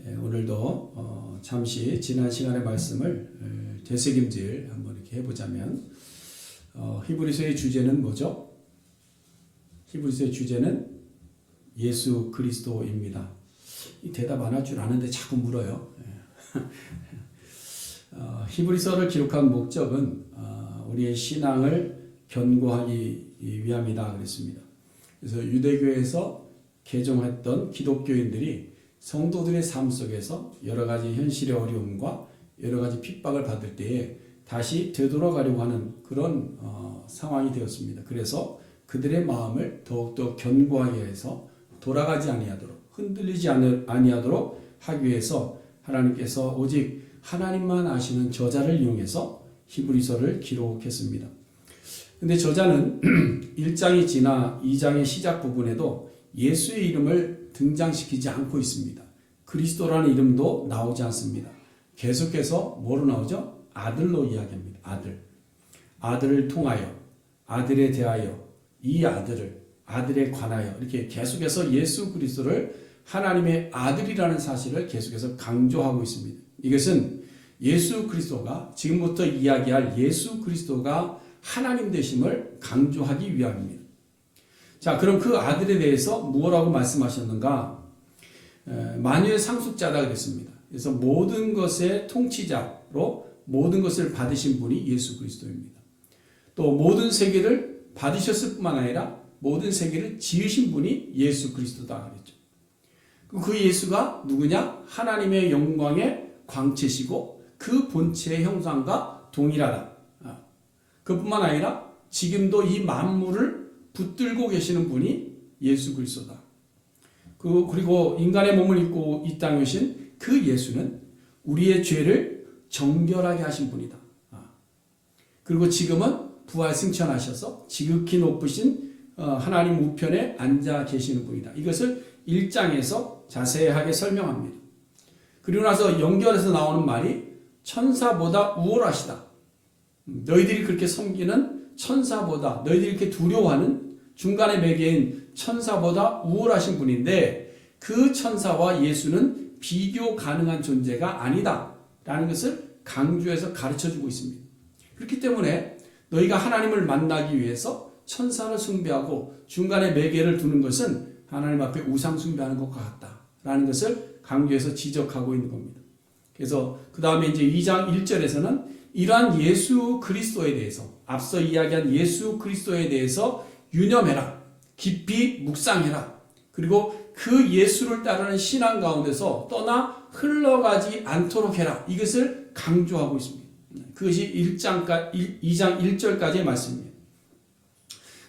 오늘도 잠시 지난 시간의 말씀을 되새김질 한번 이렇게 해보자면 히브리서의 주제는 뭐죠? 히브리서의 주제는 예수 그리스도입니다. 이 대답 안 할 줄 아는데 자꾸 물어요. 히브리서를 기록한 목적은 우리의 신앙을 견고하기 위함이다 그랬습니다. 그래서 유대교에서 개종했던 기독교인들이 성도들의 삶 속에서 여러 가지 현실의 어려움과 여러 가지 핍박을 받을 때에 다시 되돌아가려고 하는 그런 상황이 되었습니다. 그래서 그들의 마음을 더욱더 견고하게 해서 돌아가지 아니하도록 흔들리지 아니하도록 하기 위해서 하나님께서 오직 하나님만 아시는 저자를 이용해서 히브리서를 기록했습니다. 근데 저자는 1장이 지나 2장의 시작 부분에도 예수의 이름을 등장시키지 않고 있습니다. 그리스도라는 이름도 나오지 않습니다. 계속해서 뭐로 나오죠? 아들로 이야기합니다. 아들을 통하여, 아들에 대하여, 이 아들에 관하여 이렇게 계속해서 예수 그리스도를 하나님의 아들이라는 사실을 계속해서 강조하고 있습니다. 이것은 예수 그리스도가 지금부터 이야기할 예수 그리스도가 하나님 되심을 강조하기 위함입니다. 자, 그럼 그 아들에 대해서 무엇라고 말씀하셨는가? 만유의 상속자다 그랬습니다. 그래서 모든 것의 통치자로 모든 것을 받으신 분이 예수 그리스도입니다. 또 모든 세계를 받으셨을 뿐만 아니라 모든 세계를 지으신 분이 예수 그리스도다 그랬죠. 그 예수가 누구냐? 하나님의 영광의 광채시고 그 본체의 형상과 동일하다. 그뿐만 아니라 지금도 이 만물을 붙들고 계시는 분이 예수 그리스도다. 그리고 인간의 몸을 입고 이 땅에 오신 그 예수는 우리의 죄를 정결하게 하신 분이다. 그리고 지금은 부활 승천하셔서 지극히 높으신 하나님 우편에 앉아 계시는 분이다. 이것을 1장에서 자세하게 설명합니다. 그리고 나서 연결해서 나오는 말이 천사보다 우월하시다. 너희들이 그렇게 섬기는 천사보다, 너희들이 이렇게 두려워하는 중간의 매개인 천사보다 우월하신 분인데 그 천사와 예수는 비교 가능한 존재가 아니다 라는 것을 강조해서 가르쳐주고 있습니다. 그렇기 때문에 너희가 하나님을 만나기 위해서 천사를 숭배하고 중간에 매개를 두는 것은 하나님 앞에 우상 숭배하는 것과 같다 라는 것을 강조해서 지적하고 있는 겁니다. 그래서 그 다음에 이제 2장 1절에서는 이러한 예수 그리스도에 대해서 앞서 이야기한 예수 그리스도에 대해서 유념해라. 깊이 묵상해라. 그리고 그 예수를 따르는 신앙 가운데서 떠나 흘러가지 않도록 해라. 이것을 강조하고 있습니다. 그것이 2장 1절까지의 말씀입니다.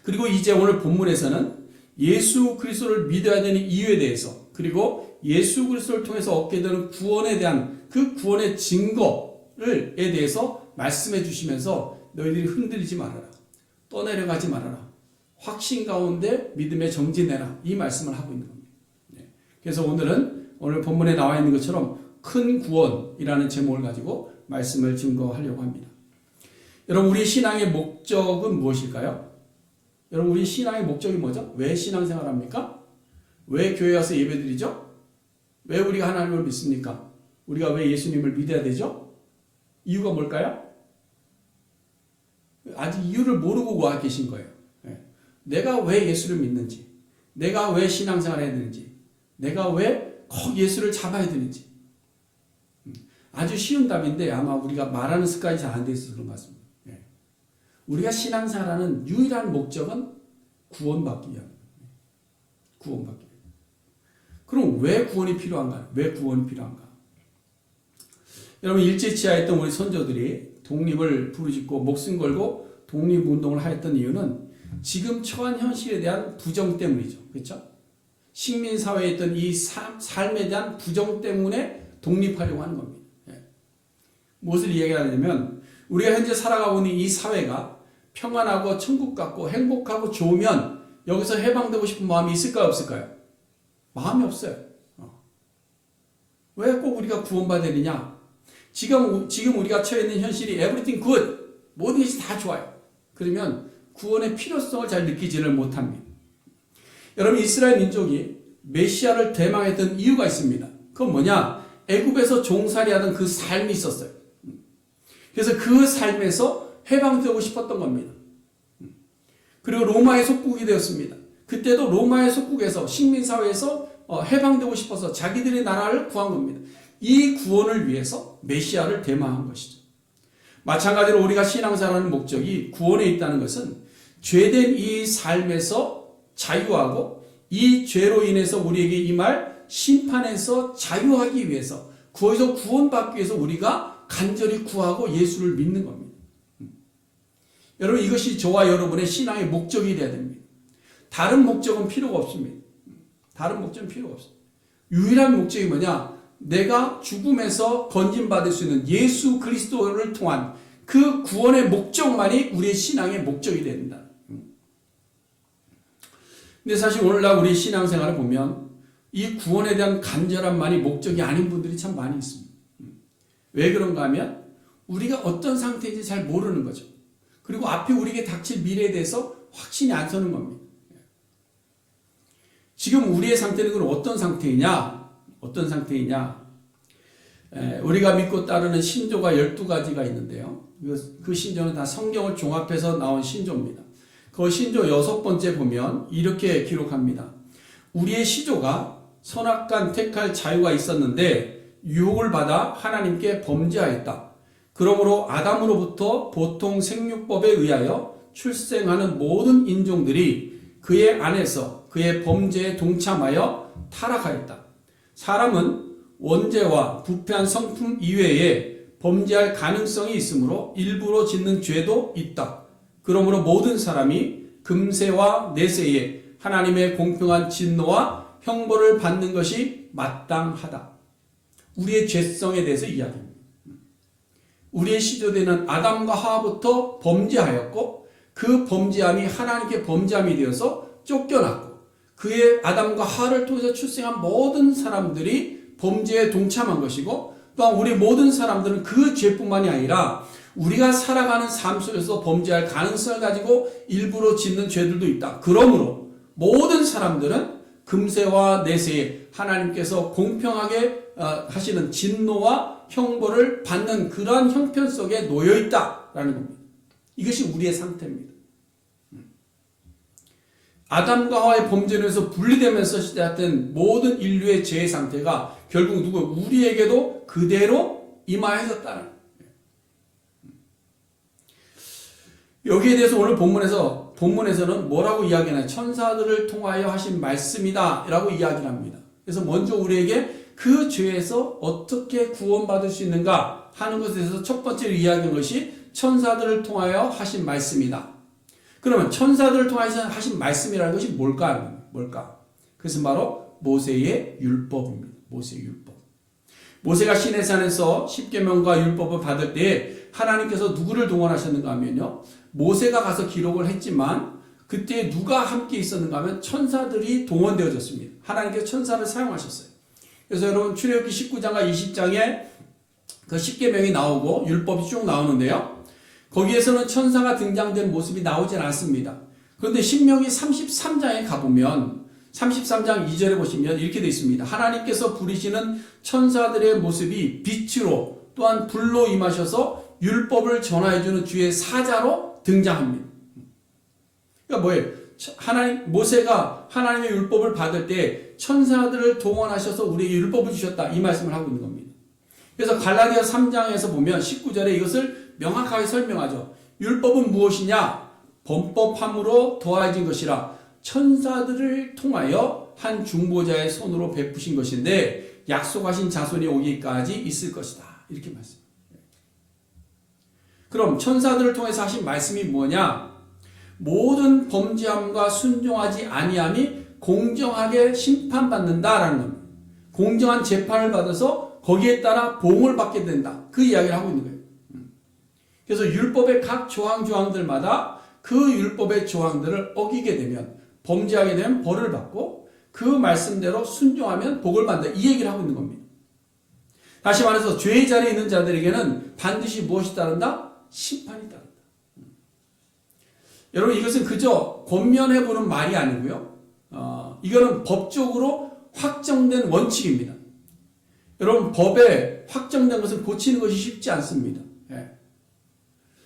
그리고 이제 오늘 본문에서는 예수 그리스도를 믿어야 되는 이유에 대해서 그리고 예수 그리스도를 통해서 얻게 되는 구원에 대한 그 구원의 증거에 대해서 말씀해 주시면서 너희들이 흔들리지 말아라. 떠내려가지 말아라. 확신 가운데 믿음에 정진해라. 이 말씀을 하고 있는 겁니다. 그래서 오늘 본문에 나와 있는 것처럼 큰 구원이라는 제목을 가지고 말씀을 증거하려고 합니다. 여러분, 우리 신앙의 목적은 무엇일까요? 여러분, 우리 신앙의 목적이 뭐죠? 왜 신앙생활 합니까? 왜 교회 와서 예배드리죠? 왜 우리가 하나님을 믿습니까? 우리가 왜 예수님을 믿어야 되죠? 이유가 뭘까요? 아직 이유를 모르고 와 계신 거예요. 내가 왜 예수를 믿는지, 내가 왜 신앙생활을 해야 되는지, 내가 왜 꼭 예수를 잡아야 되는지. 아주 쉬운 답인데 아마 우리가 말하는 습관이 잘 안 돼 있어서 그런 것 같습니다. 우리가 신앙생활하는 유일한 목적은 구원받기 위함입니다. 구원받기 위함. 그럼 왜 구원이 필요한가? 왜 구원이 필요한가? 여러분, 일제치하했던 우리 선조들이 독립을 부르짖고 목숨 걸고 독립운동을 하였던 이유는 지금 처한 현실에 대한 부정 때문이죠. 그렇죠? 식민사회에 있던 이 삶에 대한 부정 때문에 독립하려고 하는 겁니다. 무엇을 이야기하냐면 우리가 현재 살아가고 있는 이 사회가 평안하고 천국 같고 행복하고 좋으면 여기서 해방되고 싶은 마음이 있을까요? 없을까요? 마음이 없어요. 왜 꼭 우리가 구원받아야 되느냐? 지금 우리가 처해 있는 현실이 everything good, 모든 것이 다 좋아요. 그러면 구원의 필요성을 잘 느끼지를 못합니다. 여러분, 이스라엘 민족이 메시아를 대망했던 이유가 있습니다. 그건 뭐냐? 애굽에서 종살이하던 그 삶이 있었어요. 그래서 그 삶에서 해방되고 싶었던 겁니다. 그리고 로마의 속국이 되었습니다. 그때도 로마의 속국에서 식민사회에서 해방되고 싶어서 자기들의 나라를 구한 겁니다. 이 구원을 위해서 메시아를 대망한 것이죠. 마찬가지로 우리가 신앙생활하는 목적이 구원에 있다는 것은 죄된 이 삶에서 자유하고 이 죄로 인해서 우리에게 임할 심판에서 자유하기 위해서, 거기서 구원받기 위해서 우리가 간절히 구하고 예수를 믿는 겁니다. 여러분, 이것이 저와 여러분의 신앙의 목적이 되어야 됩니다. 다른 목적은 필요가 없습니다. 다른 목적은 필요가 없습니다. 유일한 목적이 뭐냐? 내가 죽음에서 건진받을 수 있는 예수 그리스도를 통한 그 구원의 목적만이 우리의 신앙의 목적이 된다. 근데 사실 오늘날 우리 신앙생활을 보면 이 구원에 대한 간절함만이 목적이 아닌 분들이 참 많이 있습니다. 왜 그런가 하면 우리가 어떤 상태인지 잘 모르는 거죠. 그리고 앞에 우리에게 닥칠 미래에 대해서 확신이 안 서는 겁니다. 지금 우리의 상태는 그럼 어떤 상태이냐? 어떤 상태이냐? 우리가 믿고 따르는 신조가 12가지가 있는데요. 그 신조는 다 성경을 종합해서 나온 신조입니다. 그 신조 6번째 보면 이렇게 기록합니다. 우리의 시조가 선악간 택할 자유가 있었는데 유혹을 받아 하나님께 범죄하였다. 그러므로 아담으로부터 보통 생육법에 의하여 출생하는 모든 인종들이 그의 안에서 그의 범죄에 동참하여 타락하였다. 사람은 원죄와 부패한 성품 이외에 범죄할 가능성이 있으므로 일부러 짓는 죄도 있다. 그러므로 모든 사람이 금세와 내세에 하나님의 공평한 진노와 형벌을 받는 것이 마땅하다. 우리의 죄성에 대해서 이야기합니다. 우리의 시조되는 아담과 하와부터 범죄하였고 그 범죄함이 하나님께 범죄함이 되어서 쫓겨났고 그의 아담과 하와를 통해서 출생한 모든 사람들이 범죄에 동참한 것이고 또한 우리 모든 사람들은 그 죄뿐만이 아니라 우리가 살아가는 삶 속에서 범죄할 가능성을 가지고 일부러 짓는 죄들도 있다. 그러므로 모든 사람들은 금세와 내세에 하나님께서 공평하게 하시는 진노와 형벌을 받는 그러한 형편 속에 놓여 있다라는 겁니다. 이것이 우리의 상태입니다. 아담과 하와의 범죄로 해서 분리되면서 시작된 모든 인류의 죄의 상태가 결국 우리에게도 그대로 임하였다는 거예요. 여기에 대해서 오늘 본문에서는 뭐라고 이야기하나요? 천사들을 통하여 하신 말씀이다 라고 이야기를 합니다. 그래서 먼저 우리에게 그 죄에서 어떻게 구원받을 수 있는가 하는 것에 대해서 첫 번째로 이야기한 것이 천사들을 통하여 하신 말씀이다. 그러면 천사들을 통하여 하신 말씀이라는 것이 뭘까? 그것은 바로 모세의 율법입니다. 모세의 율법. 모세가 시내산에서 십계명과 율법을 받을 때에 하나님께서 누구를 동원하셨는가 하면요. 모세가 가서 기록을 했지만 그때 누가 함께 있었는가 하면 천사들이 동원되어졌습니다. 하나님께서 천사를 사용하셨어요. 그래서 여러분 출애굽기 19장과 20장에 그 십계명이 나오고 율법이 쭉 나오는데요. 거기에서는 천사가 등장된 모습이 나오질 않습니다. 그런데 신명기 33장에 가보면 33장 2절에 보시면 이렇게 되어 있습니다. 하나님께서 부리시는 천사들의 모습이 빛으로 또한 불로 임하셔서 율법을 전하여주는 주의 사자로 등장합니다. 그러니까 뭐예요? 모세가 하나님의 율법을 받을 때 천사들을 동원하셔서 우리에게 율법을 주셨다. 이 말씀을 하고 있는 겁니다. 그래서 갈라디아 3장에서 보면 19절에 이것을 명확하게 설명하죠. 율법은 무엇이냐? 범법함으로 더해진 것이라 천사들을 통하여 한 중보자의 손으로 베푸신 것인데 약속하신 자손이 오기까지 있을 것이다. 이렇게 말씀합니다. 그럼 천사들을 통해서 하신 말씀이 뭐냐? 모든 범죄함과 순종하지 아니함이 공정하게 심판받는다라는 겁니다. 공정한 재판을 받아서 거기에 따라 보응을 받게 된다. 그 이야기를 하고 있는 거예요. 그래서 율법의 각 조항들마다 그 율법의 조항들을 어기게 되면 범죄하게 되면 벌을 받고 그 말씀대로 순종하면 복을 받는다. 이 얘기를 하고 있는 겁니다. 다시 말해서 죄의 자리에 있는 자들에게는 반드시 무엇이 따른다? 심판이 따른다. 여러분 이것은 그저 권면해보는 말이 아니고요. 이거는 법적으로 확정된 원칙입니다. 여러분, 법에 확정된 것을 고치는 것이 쉽지 않습니다. 예.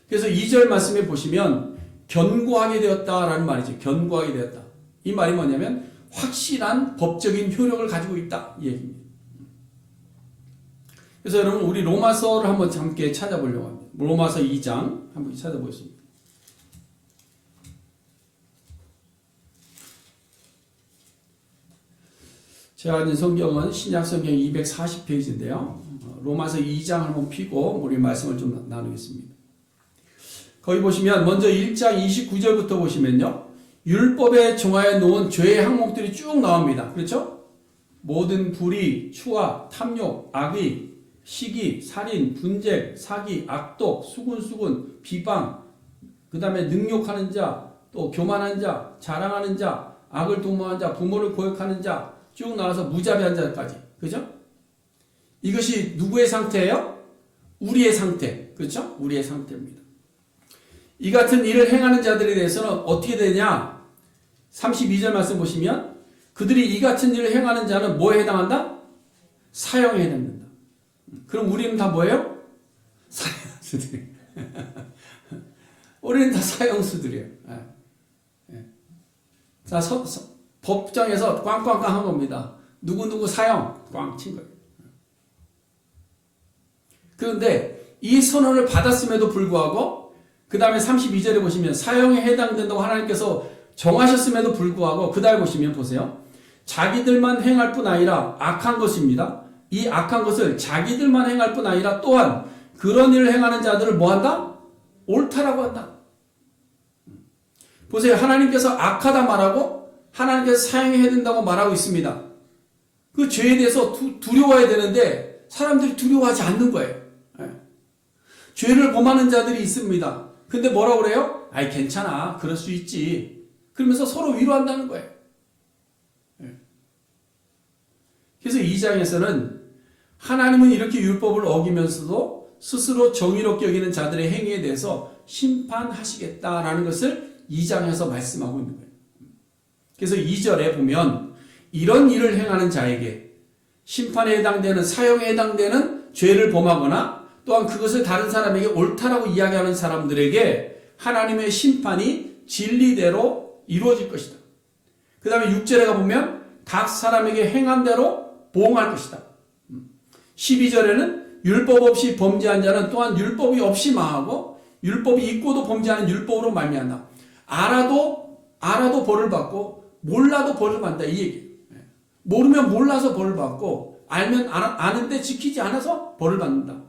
그래서 2절 말씀에 보시면 견고하게 되었다라는 말이죠. 견고하게 되었다. 이 말이 뭐냐면 확실한 법적인 효력을 가지고 있다, 이 얘기입니다. 그래서 여러분, 우리 로마서를 한번 함께 찾아보려고 합니다. 로마서 2장 한번 찾아보겠습니다. 제가 가진 성경은 신약 성경 240페이지인데요. 로마서 2장 한번 피고 우리 말씀을 좀 나누겠습니다. 거기 보시면 먼저 1장 29절부터 보시면요. 율법에 정하여 놓은 죄의 항목들이 쭉 나옵니다. 그렇죠? 모든 불의, 추악, 탐욕, 악의, 시기, 살인, 분쟁, 사기, 악독, 수군수군, 비방, 그 다음에 능욕하는 자, 또 교만한 자, 자랑하는 자, 악을 도모하는 자, 부모를 고역하는 자, 쭉 나와서 무자비한 자까지. 그죠? 이것이 누구의 상태예요? 우리의 상태. 그렇죠? 우리의 상태입니다. 이 같은 일을 행하는 자들에 대해서는 어떻게 되냐? 32절 말씀 보시면 그들이 이 같은 일을 행하는 자는 뭐에 해당한다? 사형에 해당된다. 그럼 우리는 다 뭐예요? 사형수들. 우리는 다 사형수들이에요. 자, 법정에서 꽝꽝꽝 한 겁니다. 누구누구 사형 꽝 친 거예요. 그런데 이 선언을 받았음에도 불구하고 그 다음에 32절에 보시면 사형에 해당된다고 하나님께서 정하셨음에도 불구하고 그 다음에 보시면 보세요. 자기들만 행할 뿐 아니라 악한 것입니다. 이 악한 것을 자기들만 행할 뿐 아니라 또한 그런 일을 행하는 자들을 뭐한다? 옳다라고 한다. 보세요. 하나님께서 악하다 말하고 하나님께서 사형해야 된다고 말하고 있습니다. 그 죄에 대해서 두려워해야 되는데 사람들이 두려워하지 않는 거예요. 죄를 범하는 자들이 있습니다. 근데 뭐라고 그래요? 아이 괜찮아. 그럴 수 있지. 그러면서 서로 위로한다는 거예요. 그래서 이 장에서는 하나님은 이렇게 율법을 어기면서도 스스로 정의롭게 여기는 자들의 행위에 대해서 심판하시겠다라는 것을 이 장에서 말씀하고 있는 거예요. 그래서 2절에 보면 이런 일을 행하는 자에게 심판에 해당되는 사형에 해당되는 죄를 범하거나 또한 그것을 다른 사람에게 옳다라고 이야기하는 사람들에게 하나님의 심판이 진리대로 이루어질 것이다. 그 다음에 6절에 가보면 각 사람에게 행한 대로 보응할 것이다. 12절에는 율법 없이 범죄한 자는 또한 율법이 없이 망하고 율법이 있고도 범죄하는 율법으로 말미암다. 알아도 벌을 받고 몰라도 벌을 받는다 이 얘기예요. 모르면 몰라서 벌을 받고 알면 아는데 지키지 않아서 벌을 받는다.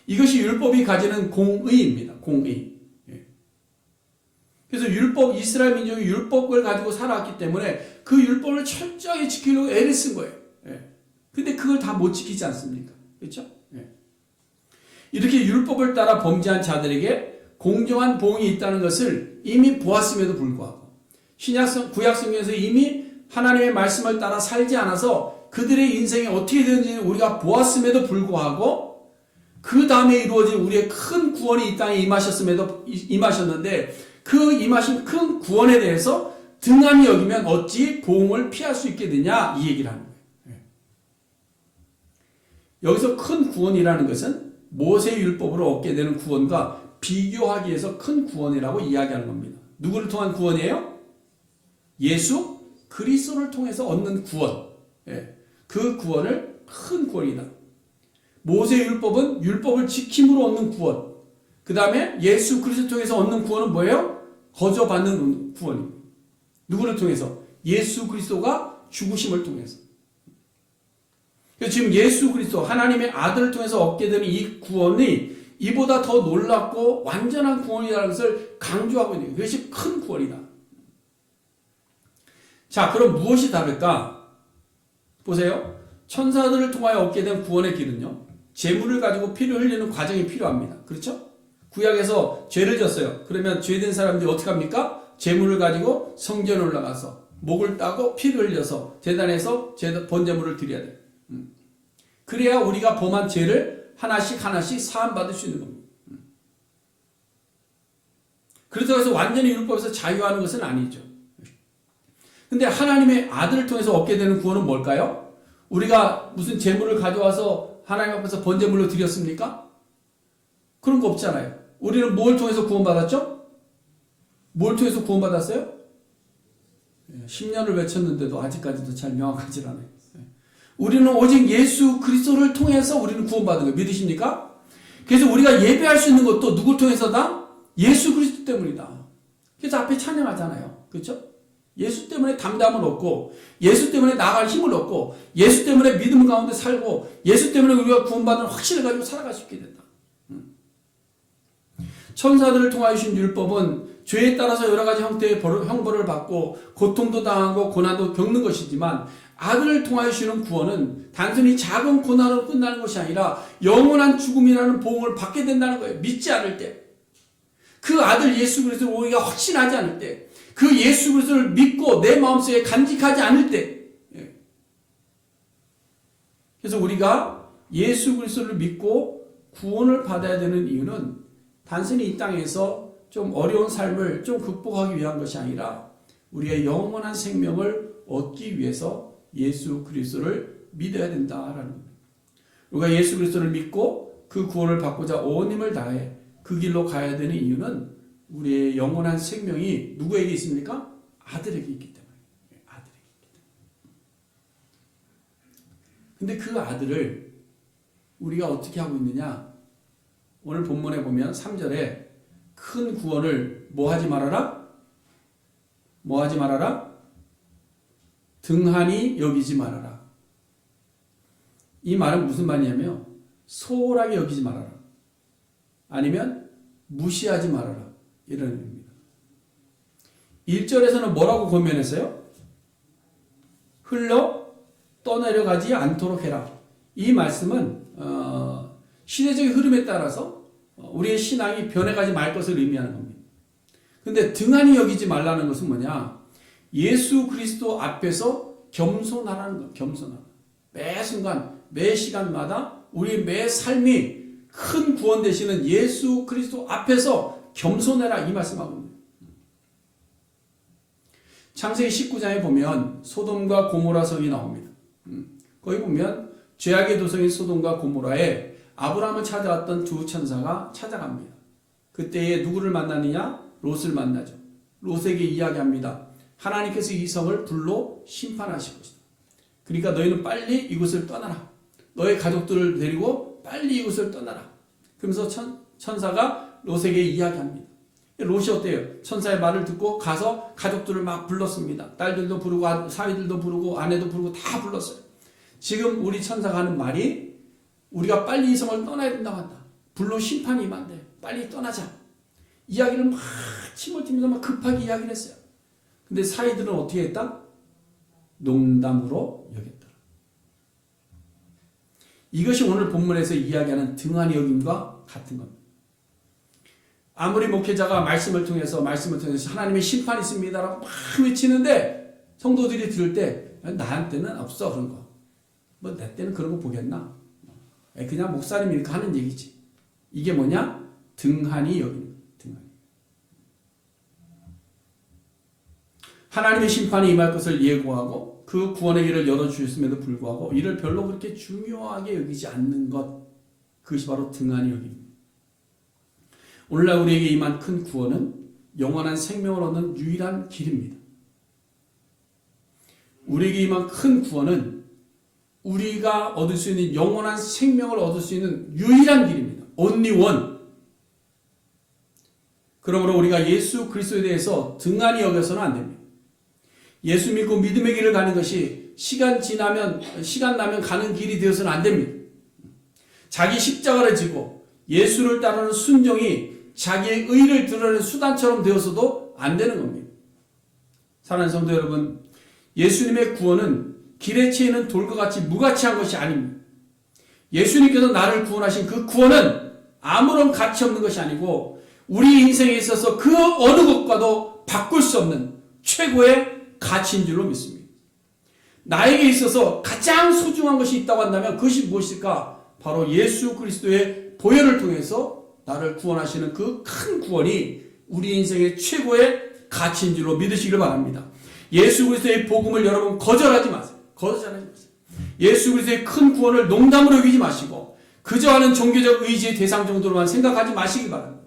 이것이 율법이 가지는 공의입니다. 공의. 그래서 이스라엘 민족이 율법을 가지고 살아왔기 때문에 그 율법을 철저히 지키려고 애를 쓴 거예요. 근데 그걸 다 못 지키지 않습니까? 그렇죠? 이렇게 율법을 따라 범죄한 자들에게 공정한 보응이 있다는 것을 이미 보았음에도 불구하고 구약 성경에서 이미 하나님의 말씀을 따라 살지 않아서 그들의 인생이 어떻게 되는지는 우리가 보았음에도 불구하고 그 다음에 이루어진 우리의 큰 구원이 이 땅에 임하셨는데 그 임하신 큰 구원에 대해서 등한히 여기면 어찌 보응을 피할 수 있게 되냐 이 얘기를 하는 거예요. 여기서 큰 구원이라는 것은 모세의 율법으로 얻게 되는 구원과 비교하기 위해서 큰 구원이라고 이야기하는 겁니다. 누구를 통한 구원이에요? 예수 그리스도를 통해서 얻는 구원. 그 구원을 큰 구원이다. 모세의 율법은 율법을 지킴으로 얻는 구원. 그 다음에 예수 그리스도 통해서 얻는 구원은 뭐예요? 거저받는 구원입니다. 누구를 통해서? 예수 그리스도가 죽으심을 통해서. 지금 예수 그리스도 하나님의 아들을 통해서 얻게 되는 이 구원이 이보다 더 놀랍고 완전한 구원이라는 것을 강조하고 있는 거예요. 그것이 큰 구원이다. 자, 그럼 무엇이 다를까? 보세요. 천사들을 통하여 얻게 된 구원의 길은요. 제물을 가지고 피를 흘리는 과정이 필요합니다. 그렇죠? 구약에서 죄를 졌어요. 그러면 죄된 사람들이 어떻게 합니까? 제물을 가지고 성전에 올라가서 목을 따고 피를 흘려서 제단에서 번제물을 드려야 돼요. 그래야 우리가 범한 죄를 하나씩 사함받을 수 있는 겁니다. 그렇다고 해서 완전히 율법에서 자유하는 것은 아니죠. 근데 하나님의 아들을 통해서 얻게 되는 구원은 뭘까요? 우리가 무슨 재물을 가져와서 하나님 앞에서 번제물로 드렸습니까? 그런 거 없잖아요. 우리는 뭘 통해서 구원받았죠? 뭘 통해서 구원받았어요? 10년을 외쳤는데도 아직까지도 잘 명확하지 않아요. 우리는 오직 예수 그리스도를 통해서 우리는 구원받은 거예요. 믿으십니까? 그래서 우리가 예배할 수 있는 것도 누굴 통해서다? 예수 그리스도 때문이다. 그래서 앞에 찬양하잖아요. 그렇죠? 예수 때문에 담담을 얻고, 예수 때문에 나아갈 힘을 얻고, 예수 때문에 믿음 가운데 살고, 예수 때문에 우리가 구원받는 확신을 가지고 살아갈 수 있게 된다. 천사들을 통하여 주신 율법은 죄에 따라서 여러 가지 형태의 형벌을 받고 고통도 당하고 고난도 겪는 것이지만, 아들을 통하여 주시는 구원은 단순히 작은 고난으로 끝나는 것이 아니라 영원한 죽음이라는 보응을 받게 된다는 거예요. 믿지 않을 때, 그 아들 예수 그리스도를 우리가 확신하지 않을 때, 그 예수 그리스도를 믿고 내 마음속에 간직하지 않을 때, 그래서 우리가 예수 그리스도를 믿고 구원을 받아야 되는 이유는 단순히 이 땅에서 좀 어려운 삶을 좀 극복하기 위한 것이 아니라 우리의 영원한 생명을 얻기 위해서 예수 그리스도를 믿어야 된다라는 겁니다. 우리가 예수 그리스도를 믿고 그 구원을 받고자 온 힘을 다해 그 길로 가야 되는 이유는 우리의 영원한 생명이 누구에게 있습니까? 아들에게 있기 때문에. 아들에게 있기 때문에. 근데 그 아들을 우리가 어떻게 하고 있느냐? 오늘 본문에 보면 3절에 큰 구원을 뭐 하지 말아라? 뭐 하지 말아라? 등한히 여기지 말아라. 이 말은 무슨 말이냐면 소홀하게 여기지 말아라. 아니면 무시하지 말아라. 이런 의미입니다. 1절에서는 뭐라고 권면했어요? 흘러 떠내려가지 않도록 해라. 이 말씀은 시대적인 흐름에 따라서 우리의 신앙이 변해가지 말 것을 의미하는 겁니다. 근데 등한히 여기지 말라는 것은 뭐냐? 예수 그리스도 앞에서 겸손하라는 것. 겸손하라. 매 순간, 매 시간마다 우리 매 삶이 큰 구원 되시는 예수 그리스도 앞에서 겸손해라, 이 말씀하고 있습니다. 창세기 19장에 보면 소돔과 고모라 성이 나옵니다. 거기 보면 죄악의 도성인 소돔과 고모라에 아브라함을 찾아왔던 두 천사가 찾아갑니다. 그때에 누구를 만나느냐? 롯을 만나죠. 롯에게 이야기합니다. 하나님께서 이 성을 불로 심판하실 것이다. 그러니까 너희는 빨리 이곳을 떠나라. 너의 가족들을 데리고 빨리 이곳을 떠나라. 그러면서 천사가 롯에게 이야기합니다. 롯이 어때요? 천사의 말을 듣고 가서 가족들을 막 불렀습니다. 딸들도 부르고 사위들도 부르고 아내도 부르고 다 불렀어요. 지금 우리 천사가 하는 말이 우리가 빨리 이 성을 떠나야 된다고 한다. 불로 심판이 임한대. 빨리 떠나자. 이야기를 막 침을 튀면서 막 급하게 이야기를 했어요. 근데 사위들은 어떻게 했다? 농담으로 여겼더라. 이것이 오늘 본문에서 이야기하는 등한히 여김과 같은 겁니다. 아무리 목회자가 말씀을 통해서 하나님의 심판이 있습니다라고 막 외치는데 성도들이 들을 때 나한테는 없어 그런 거. 뭐 내 때는 그런 거 보겠나? 그냥 목사님이니까 하는 얘기지. 이게 뭐냐? 등한히 여기는 거예요. 등한히. 하나님의 심판이 임할 것을 예고하고 그 구원의 길을 열어주셨음에도 불구하고 이를 별로 그렇게 중요하게 여기지 않는 것, 그것이 바로 등한히 여깁니다. 오늘날 우리에게 임한 큰 구원은 영원한 생명을 얻는 유일한 길입니다. 우리에게 임한 큰 구원은 우리가 얻을 수 있는 영원한 생명을 얻을 수 있는 유일한 길입니다. Only one. 그러므로 우리가 예수 그리스도에 대해서 등한히 여겨서는 안 됩니다. 예수 믿고 믿음의 길을 가는 것이 시간 나면 가는 길이 되어서는 안 됩니다. 자기 십자가를 지고 예수를 따르는 순종이 자기의 의를 드러내는 수단처럼 되어서도 안 되는 겁니다. 사랑하는 성도 여러분, 예수님의 구원은 길에 채이는 돌과 같이 무가치한 것이 아닙니다. 예수님께서 나를 구원하신 그 구원은 아무런 가치 없는 것이 아니고 우리 인생에 있어서 그 어느 것과도 바꿀 수 없는 최고의 가치인 줄로 믿습니다. 나에게 있어서 가장 소중한 것이 있다고 한다면 그것이 무엇일까? 바로 예수 그리스도의 보혈을 통해서 나를 구원하시는 그 큰 구원이 우리 인생의 최고의 가치인 줄로 믿으시기를 바랍니다. 예수 그리스도의 복음을 여러분 거절하지 마세요. 거절하지 마세요. 예수 그리스도의 큰 구원을 농담으로 여기지 마시고 그저 하는 종교적 의지의 대상 정도로만 생각하지 마시기 바랍니다.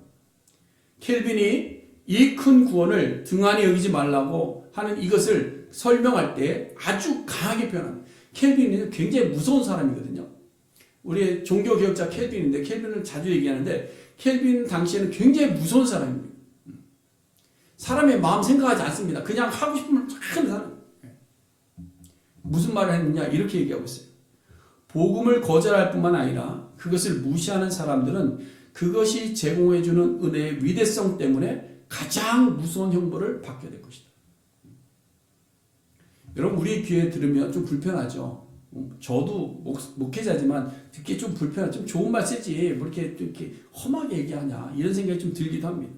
켈빈이 이 큰 구원을 등한히 여기지 말라고 하는 이것을 설명할 때 아주 강하게 표현합니다. 켈빈은 굉장히 무서운 사람이거든요. 우리의 종교개혁자 켈빈인데, 켈빈을 자주 얘기하는데 켈빈 당시에는 굉장히 무서운 사람입니다. 사람의 마음 생각하지 않습니다. 그냥 하고 싶으면 하는 사람. 무슨 말을 했느냐 이렇게 얘기하고 있어요. 복음을 거절할 뿐만 아니라 그것을 무시하는 사람들은 그것이 제공해주는 은혜의 위대성 때문에 가장 무서운 형벌을 받게 될 것이다. 여러분, 우리 귀에 들으면 좀 불편하죠. 저도 목회자지만 듣기 좀 불편하죠. 좀 좋은 말 쓰지 뭐 이렇게 험하게 얘기하냐 이런 생각이 좀 들기도 합니다.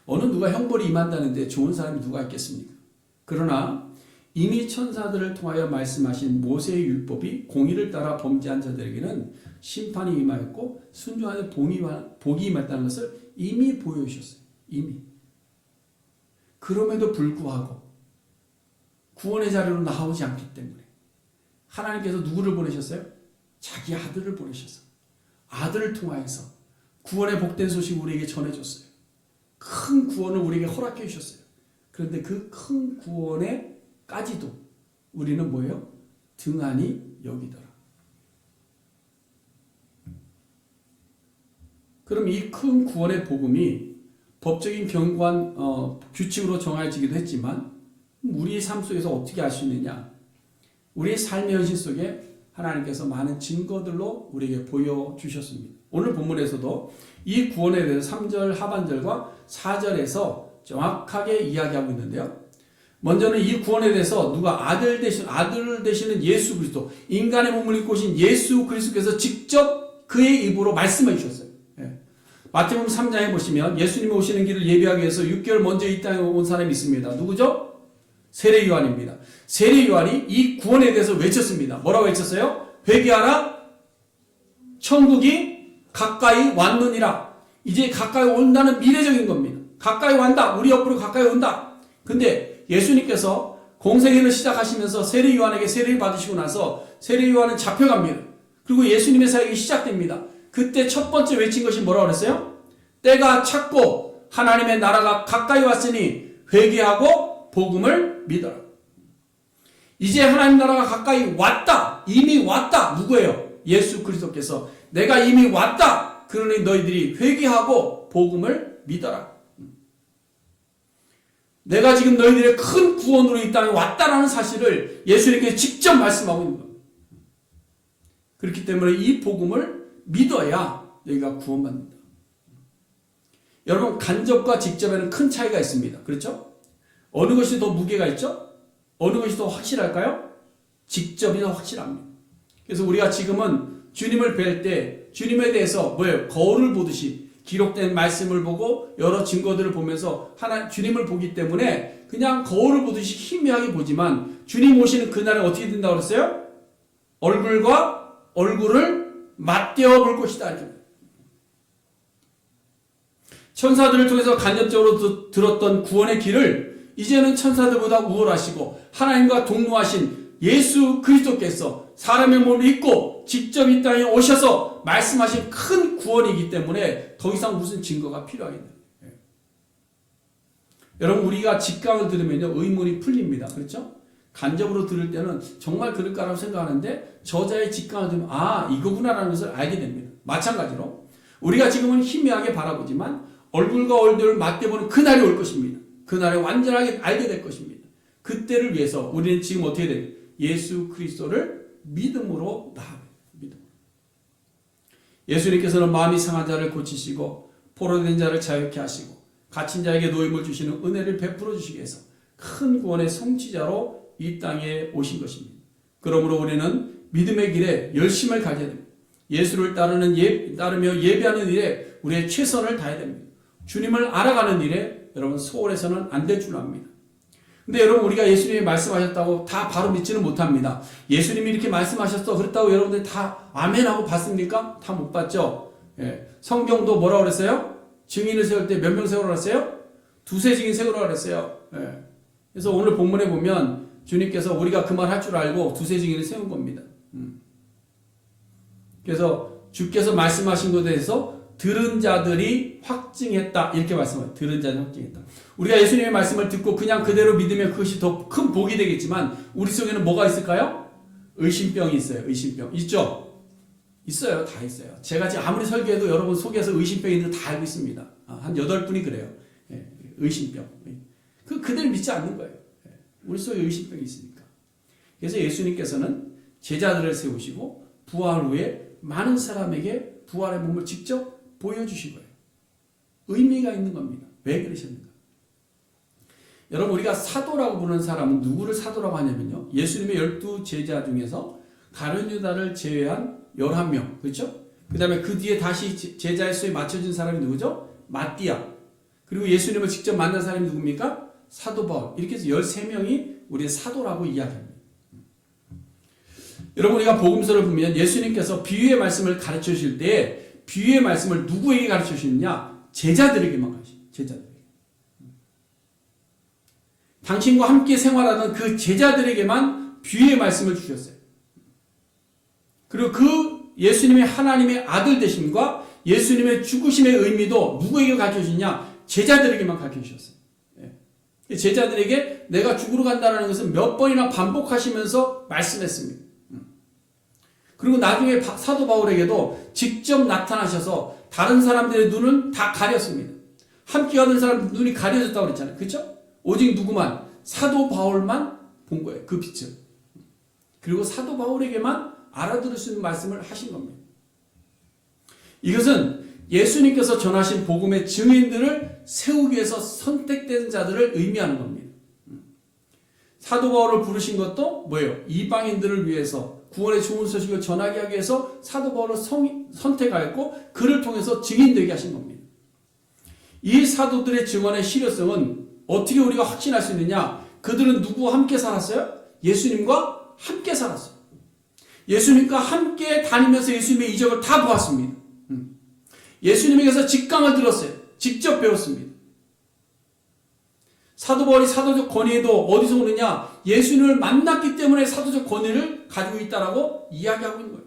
어느 누가 형벌이 임한다는데 좋은 사람이 누가 있겠습니까? 그러나 이미 천사들을 통하여 말씀하신 모세의 율법이 공의를 따라 범죄한 자들에게는 심판이 임하였고 순종하는 복이 임했다는 것을 이미 보여주셨어요. 이미. 그럼에도 불구하고 구원의 자리로 나오지 않기 때문에 하나님께서 누구를 보내셨어요? 자기 아들을 보내셨어요. 아들을 통하여서 구원의 복된 소식을 우리에게 전해줬어요. 큰 구원을 우리에게 허락해 주셨어요. 그런데 그 큰 구원에까지도 우리는 뭐예요? 등한히 여기더라. 그럼 이 큰 구원의 복음이 법적인 견고한 규칙으로 정해지기도 했지만 우리의 삶 속에서 어떻게 알 수 있느냐? 우리의 삶의 현실 속에 하나님께서 많은 증거들로 우리에게 보여주셨습니다. 오늘 본문에서도 이 구원에 대해서 3절 하반절과 4절에서 정확하게 이야기하고 있는데요. 먼저는 이 구원에 대해서 누가 아들 되시는 예수 그리스도, 인간의 몸을 입고 오신 예수 그리스도께서 직접 그의 입으로 말씀해 주셨어요. 마태복음 3장에 보시면 예수님이 오시는 길을 예비하기 위해서 6개월 먼저 이 땅에 온 사람이 있습니다. 누구죠? 세례 요한입니다. 세례 요한이 이 구원에 대해서 외쳤습니다. 뭐라고 외쳤어요? 회개하라, 천국이 가까이 왔느니라. 이제 가까이 온다는 미래적인 겁니다. 가까이 왔다. 우리 옆으로 가까이 온다. 근데 예수님께서 공생애를 시작하시면서 세례 요한에게 세례를 받으시고 나서 세례 요한은 잡혀갑니다. 그리고 예수님의 사역이 시작됩니다. 그때 첫 번째 외친 것이 뭐라고 그랬어요? 때가 찼고 하나님의 나라가 가까이 왔으니 회개하고 복음을 믿어라. 이제 하나님 나라가 가까이 왔다. 이미 왔다. 누구예요? 예수 그리스도께서 내가 이미 왔다. 그러니 너희들이 회개하고 복음을 믿어라. 내가 지금 너희들의 큰 구원으로 이 땅에 왔다라는 사실을 예수님께 직접 말씀하고 있는 겁니다. 그렇기 때문에 이 복음을 믿어야 너희가 구원받는다. 여러분, 간접과 직접에는 큰 차이가 있습니다. 그렇죠? 어느 것이 더 무게가 있죠? 어느 것이 더 확실할까요? 직접이 더 확실합니다. 그래서 우리가 지금은 주님을 뵐 때 주님에 대해서 뭐예요? 거울을 보듯이 기록된 말씀을 보고 여러 증거들을 보면서 주님을 보기 때문에 그냥 거울을 보듯이 희미하게 보지만 주님 오시는 그날은 어떻게 된다고 그랬어요? 얼굴과 얼굴을 맞대어 볼 것이다. 천사들을 통해서 간접적으로 들었던 구원의 길을 이제는 천사들보다 우월하시고 하나님과 동로하신 예수 그리스도께서 사람의 몸을 입고 직접 이 땅에 오셔서 말씀하신 큰 구원이기 때문에 더 이상 무슨 증거가 필요하겠네요. 여러분, 우리가 직강을 들으면요 의문이 풀립니다. 그렇죠? 간접으로 들을 때는 정말 그럴까라고 생각하는데 저자의 직강을 들으면 이거구나라는 것을 알게 됩니다. 마찬가지로 우리가 지금은 희미하게 바라보지만 얼굴과 얼굴을 맞대보는 그날이 올 것입니다. 그날에 완전하게 알게 될 것입니다. 그때를 위해서 우리는 지금 어떻게 돼요? 예수 그리스도를 믿음으로 나아가요. 믿음으로. 예수님께서는 마음이 상한 자를 고치시고 포로된 자를 자유케 하시고 갇힌 자에게 노임을 주시는 은혜를 베풀어 주시기 위해서 큰 구원의 성취자로 이 땅에 오신 것입니다. 그러므로 우리는 믿음의 길에 열심을 가져야 됩니다. 예수를 따르며 예배하는 일에 우리의 최선을 다해야 됩니다. 주님을 알아가는 일에 여러분 소홀해서는 안 될 줄 압니다. 근데 여러분, 우리가 예수님이 말씀하셨다고 다 바로 믿지는 못합니다. 예수님이 이렇게 말씀하셨어 그랬다고 여러분들 다 아멘하고 봤습니까? 다 못 봤죠. 성경도 뭐라고 그랬어요? 증인을 세울 때 몇 명 세우라고 그랬어요? 2-3 증인 세우라고 그랬어요. 그래서 오늘 본문에 보면 주님께서 우리가 그 말 할 줄 알고 두세 증인을 세운 겁니다. 그래서 주께서 말씀하신 것에 대해서 들은 자들이 확증했다. 이렇게 말씀해요. 들은 자들이 확증했다. 우리가 예수님의 말씀을 듣고 그냥 그대로 믿으면 그것이 더 큰 복이 되겠지만 우리 속에는 뭐가 있을까요? 의심병이 있어요. 의심병. 있죠? 있어요. 다 있어요. 제가 지금 아무리 설교해도 여러분 속에서 의심병이 있는 거 다 알고 있습니다. 한 8분이 그래요. 의심병. 그대로 믿지 않는 거예요. 우리 속에 의심병이 있으니까. 그래서 예수님께서는 제자들을 세우시고 부활 후에 많은 사람에게 부활의 몸을 직접 보여주신 거예요. 의미가 있는 겁니다. 왜 그러셨는가? 여러분 우리가 사도라고 부르는 사람은 누구를 사도라고 하냐면요. 예수님의 12제자 중에서 가룟 유다를 제외한 11명. 그렇죠? 그 다음에 그 뒤에 다시 제자의 수에 맞춰진 사람이 누구죠? 마띠아. 그리고 예수님을 직접 만난 사람이 누굽니까? 사도 바울. 이렇게 해서 13명이 우리의 사도라고 이야기합니다. 여러분 우리가 복음서를 보면 예수님께서 비유의 말씀을 가르쳐 주실 때 비유의 말씀을 누구에게 가르쳐 주시느냐? 제자들에게만 가르쳐. 제자들에게. 당신과 함께 생활하던 그 제자들에게만 비유의 말씀을 주셨어요. 그리고 그 예수님의 하나님의 아들 되심과 예수님의 죽으심의 의미도 누구에게 가르쳐 주시냐? 제자들에게만 가르쳐 주셨어요. 제자들에게 내가 죽으러 간다는 것은 몇 번이나 반복하시면서 말씀했습니다. 그리고 나중에 사도 바울에게도 직접 나타나셔서 다른 사람들의 눈은 다 가렸습니다. 함께 하던 사람 눈이 가려졌다고 그랬잖아요. 그렇죠? 오직 누구만? 사도 바울만 본 거예요. 그 빛을. 그리고 사도 바울에게만 알아들을 수 있는 말씀을 하신 겁니다. 이것은 예수님께서 전하신 복음의 증인들을 세우기 위해서 선택된 자들을 의미하는 겁니다. 사도 바울을 부르신 것도 뭐예요? 이방인들을 위해서 구원의 좋은 소식을 전하게 하기 위해서 사도 바울을 선택하였고 그를 통해서 증인되게 하신 겁니다. 이 사도들의 증언의 실효성은 어떻게 우리가 확신할 수 있느냐? 그들은 누구와 함께 살았어요? 예수님과 함께 살았어요. 예수님과 함께 다니면서 예수님의 이적을 다 보았습니다. 예수님에게서 직감을 들었어요. 직접 배웠습니다. 사도 바울이 사도적 권위에도 어디서 오느냐? 예수님을 만났기 때문에 사도적 권위를 가지고 있다라고 이야기하고 있는 거예요.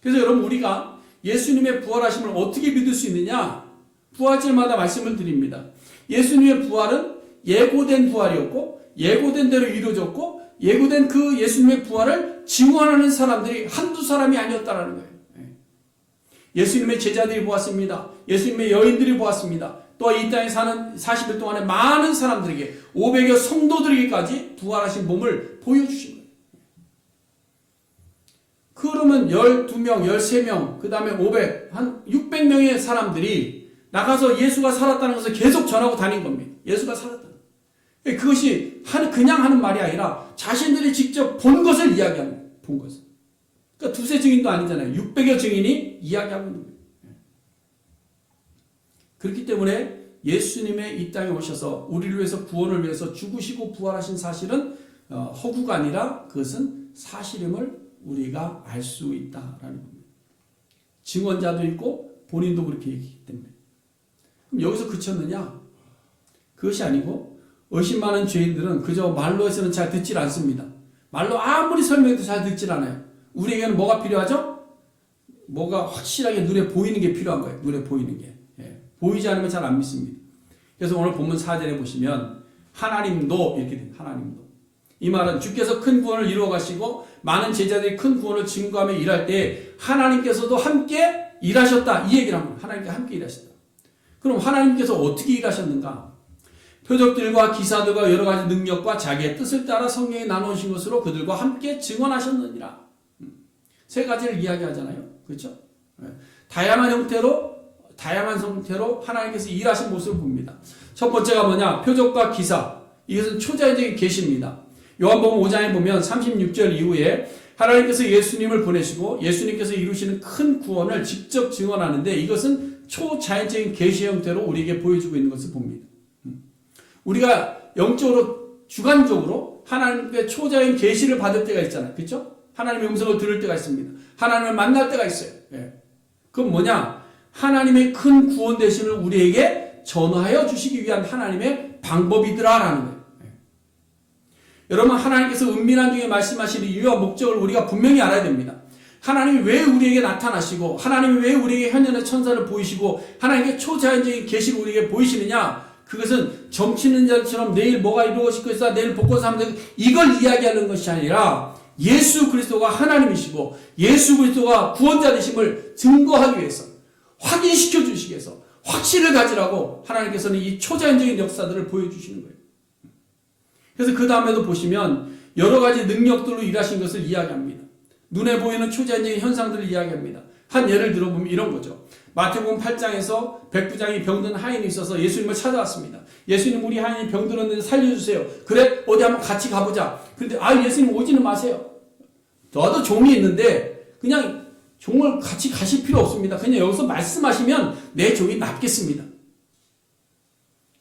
그래서 여러분 우리가 예수님의 부활하심을 어떻게 믿을 수 있느냐? 부활절마다 말씀을 드립니다. 예수님의 부활은 예고된 부활이었고 예고된 대로 이루어졌고 예고된 그 예수님의 부활을 증언하는 사람들이 한두 사람이 아니었다라는 거예요. 예수님의 제자들이 보았습니다. 예수님의 여인들이 보았습니다. 또 이 땅에 사는 40일 동안에 많은 사람들에게 500여 성도들에게까지 부활하신 몸을 보여주신 거예요. 그러면 12명, 13명, 그 다음에 500, 한 600명의 사람들이 나가서 예수가 살았다는 것을 계속 전하고 다닌 겁니다. 예수가 살았다. 그것이 그냥 하는 말이 아니라 자신들이 직접 본 것을 이야기하는 거예요. 본 것을. 그러니까 두세 증인도 아니잖아요. 600여 증인이 이야기하고 있는 거예요. 그렇기 때문에 예수님의 이 땅에 오셔서 우리를 위해서 구원을 위해서 죽으시고 부활하신 사실은 허구가 아니라 그것은 사실임을 우리가 알 수 있다라는 겁니다. 증언자도 있고 본인도 그렇게 얘기했기 때문에. 그럼 여기서 그쳤느냐? 그것이 아니고 의심 많은 죄인들은 그저 말로 해서는 잘 듣질 않습니다. 말로 아무리 설명해도 잘 듣질 않아요. 우리에게는 뭐가 필요하죠? 뭐가 확실하게 눈에 보이는 게 필요한 거예요. 눈에 보이는 게. 보이지 않으면 잘 안 믿습니다. 그래서 오늘 본문 4절에 보시면 하나님도 이렇게 됩니다. 하나님도. 이 말은 주께서 큰 구원을 이루어 가시고 많은 제자들이 큰 구원을 증거하며 일할 때 하나님께서도 함께 일하셨다. 이 얘기를 합니다. 하나님께 함께 일하셨다. 그럼 하나님께서 어떻게 일하셨는가? 표적들과 기사들과 여러 가지 능력과 자기의 뜻을 따라 성령에 나누신 것으로 그들과 함께 증언하셨느니라. 세 가지를 이야기하잖아요. 그렇죠? 다양한 형태로 하나님께서 일하신 모습을 봅니다. 첫 번째가 뭐냐? 표적과 기사. 이것은 초자연적인 계시입니다. 요한복음 5장에 보면 36절 이후에 하나님께서 예수님을 보내시고 예수님께서 이루시는 큰 구원을 직접 증언하는데 이것은 초자연적인 계시 형태로 우리에게 보여주고 있는 것을 봅니다. 우리가 영적으로 주관적으로 하나님의 초자연 계시를 받을 때가 있잖아요. 그렇죠? 하나님의 음성을 들을 때가 있습니다. 하나님을 만날 때가 있어요. 그건 뭐냐? 하나님의 큰 구원 대신을 우리에게 전하여 주시기 위한 하나님의 방법이더라라는 거예요. 여러분, 하나님께서 은밀한 중에 말씀하시는 이유와 목적을 우리가 분명히 알아야 됩니다. 하나님이 왜 우리에게 나타나시고, 하나님이 왜 우리에게 현현의 천사를 보이시고, 하나님께 초자연적인 계시를 우리에게 보이시느냐? 그것은 점치는 자처럼 내일 뭐가 이루어질 것이다, 내일 복권 사면 되고, 이걸 이야기하는 것이 아니라 예수 그리스도가 하나님이시고 예수 그리스도가 구원자 되심을 증거하기 위해서, 확인시켜 주시기 위해서, 확신을 가지라고 하나님께서는 이 초자연적인 역사들을 보여주시는 거예요. 그래서 그 다음에도 보시면 여러 가지 능력들로 일하신 것을 이야기합니다. 눈에 보이는 초자연적인 현상들을 이야기합니다. 한 예를 들어보면 이런 거죠. 마태복음 8장에서 백부장이 병든 하인이 있어서 예수님을 찾아왔습니다. 예수님, 우리 하인이 병들었는데 살려주세요. 그래, 어디 한번 같이 가보자. 그런데 예수님 오지는 마세요. 저도 종이 있는데 그냥 종을 같이 가실 필요 없습니다. 그냥 여기서 말씀하시면 내 종이 낫겠습니다.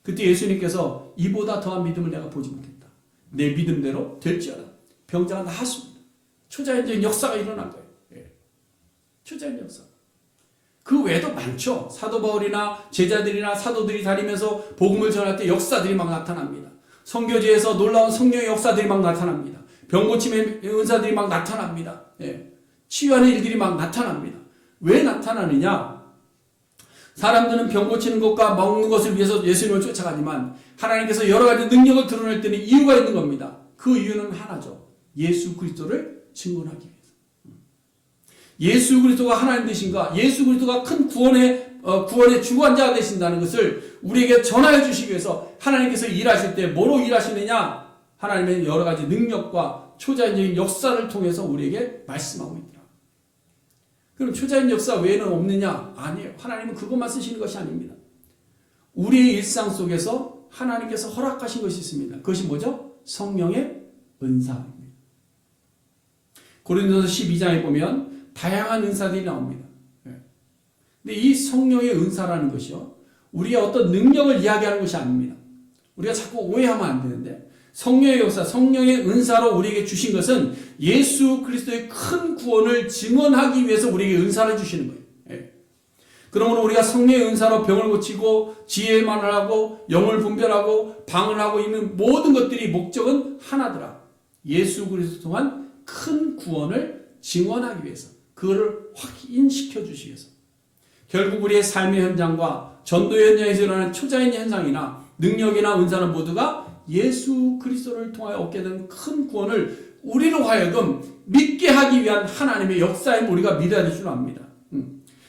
그때 예수님께서 이보다 더한 믿음을 내가 보지 못했다. 내 믿음대로 될지어다. 병자가 나았습니다. 초자연적인 역사가 일어난 거예요. 초자연 역사. 그 외에도 많죠. 사도 바울이나 제자들이나 사도들이 다니면서 복음을 전할 때 역사들이 막 나타납니다. 선교지에서 놀라운 성령의 역사들이 막 나타납니다. 병고침의 은사들이 막 나타납니다. 치유하는 일들이 막 나타납니다. 왜 나타나느냐? 사람들은 병 고치는 것과 먹는 것을 위해서 예수님을 쫓아가지만 하나님께서 여러 가지 능력을 드러낼 때는 이유가 있는 겁니다. 그 이유는 하나죠. 예수 그리스도를 증언하기 위해서. 예수 그리스도가 하나님 되신가, 예수 그리스도가 큰 구원의 주관자가 되신다는 것을 우리에게 전하여 주시기 위해서 하나님께서 일하실 때 뭐로 일하시느냐? 하나님의 여러 가지 능력과 초자연적인 역사를 통해서 우리에게 말씀하고 있더라. 그럼 초자연 역사 외에는 없느냐? 아니에요. 하나님은 그것만 쓰시는 것이 아닙니다. 우리의 일상 속에서 하나님께서 허락하신 것이 있습니다. 그것이 뭐죠? 성령의 은사입니다. 고린도서 12장에 보면 다양한 은사들이 나옵니다. 근데 이 성령의 은사라는 것이요, 우리의 어떤 능력을 이야기하는 것이 아닙니다. 우리가 자꾸 오해하면 안 되는데, 성령의 역사, 성령의 은사로 우리에게 주신 것은 예수 그리스도의 큰 구원을 증언하기 위해서 우리에게 은사를 주시는 거예요. 그러므로 우리가 성령의 은사로 병을 고치고 지혜만을 하고 영을 분별하고 방을 하고 있는 모든 것들이 목적은 하나더라. 예수 그리스도 통한 큰 구원을 증언하기 위해서, 그거를 확인시켜 주시기 위해서. 결국 우리의 삶의 현장과 전도의 현장에서 일어나는 초자연 현상이나 능력이나 은사는 모두가 예수 그리스도를 통하여 얻게 된 큰 구원을 우리로 하여금 믿게 하기 위한 하나님의 역사임을 우리가 믿어야 될 줄 압니다.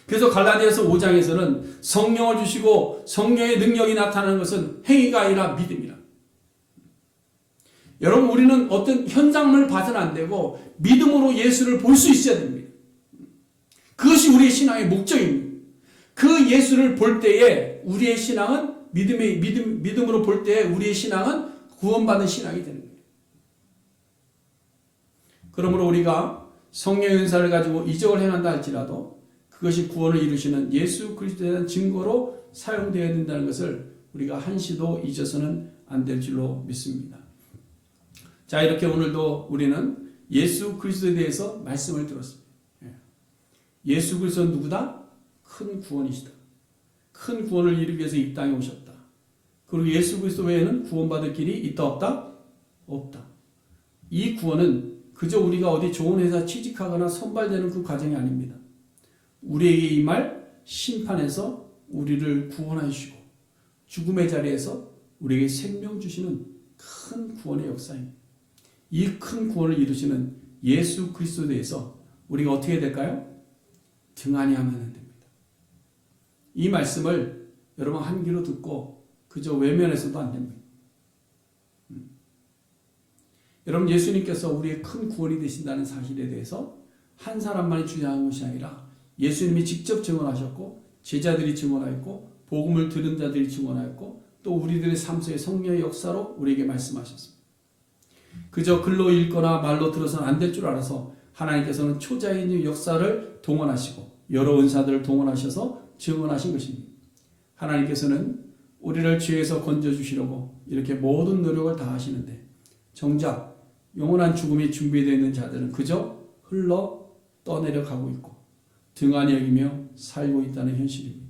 그래서 갈라디아서 5장에서는 성령을 주시고 성령의 능력이 나타나는 것은 행위가 아니라 믿음이라. 여러분, 우리는 어떤 현상을 봐서는 안 되고 믿음으로 예수를 볼 수 있어야 됩니다. 그것이 우리의 신앙의 목적입니다. 그 예수를 볼 때에 우리의 신앙은 믿음으로 볼 때에 우리의 신앙은 구원받는 신앙이 되는 거예요. 그러므로 우리가 성령의 은사를 가지고 이적을 행한다 할지라도 그것이 구원을 이루시는 예수 그리스도에 대한 증거로 사용되어야 된다는 것을 우리가 한시도 잊어서는 안 될 줄로 믿습니다. 자, 이렇게 오늘도 우리는 예수 그리스도에 대해서 말씀을 들었습니다. 예수 그리스도는 누구다? 큰 구원이시다. 큰 구원을 이루기 위해서 이 땅에 오셨다. 그리고 예수 그리스도 외에는 구원받을 길이 있다 없다? 없다. 이 구원은 그저 우리가 어디 좋은 회사 취직하거나 선발되는 그 과정이 아닙니다. 우리에게 임할 심판에서 우리를 구원하여 주시고 죽음의 자리에서 우리에게 생명 주시는 큰 구원의 역사입니다. 이 큰 구원을 이루시는 예수 그리스도에 대해서 우리가 어떻게 해야 될까요? 등한히 하면 됩니다. 이 말씀을 여러분 한 귀로 듣고 그저 외면해서도 안 됩니다. 여러분, 예수님께서 우리의 큰 구원이 되신다는 사실에 대해서 한 사람만이 주장한 것이 아니라 예수님이 직접 증언하셨고 제자들이 증언하였고 복음을 들은 자들이 증언하였고 또 우리들의 삶 속의 성령의 역사로 우리에게 말씀하셨습니다. 그저 글로 읽거나 말로 들어서는 안 될 줄 알아서 하나님께서는 초자연의 역사를 동원하시고 여러 은사들을 동원하셔서 증언하신 것입니다. 하나님께서는 우리를 죄에서 건져주시려고 이렇게 모든 노력을 다 하시는데 정작 영원한 죽음이 준비되어 있는 자들은 그저 흘러 떠내려 가고 있고 등한히 여기며 살고 있다는 현실입니다.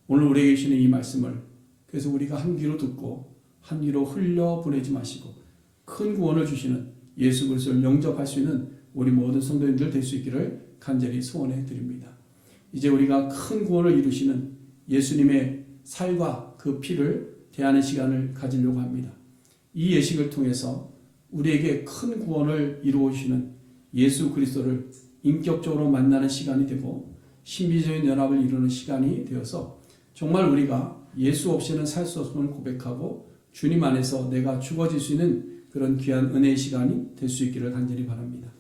오늘 우리에게 주시는 이 말씀을 그래서 우리가 한 귀로 듣고 한 귀로 흘려 보내지 마시고 큰 구원을 주시는 예수 그리스도를 영접할 수 있는 우리 모든 성도님들 될 수 있기를 간절히 소원해 드립니다. 이제 우리가 큰 구원을 이루시는 예수님의 살과 그 피를 대하는 시간을 가지려고 합니다. 이 예식을 통해서 우리에게 큰 구원을 이루어주시는 예수 그리스도를 인격적으로 만나는 시간이 되고 신비적인 연합을 이루는 시간이 되어서 정말 우리가 예수 없이는 살 수 없음을 고백하고 주님 안에서 내가 죽어질 수 있는 그런 귀한 은혜의 시간이 될 수 있기를 간절히 바랍니다.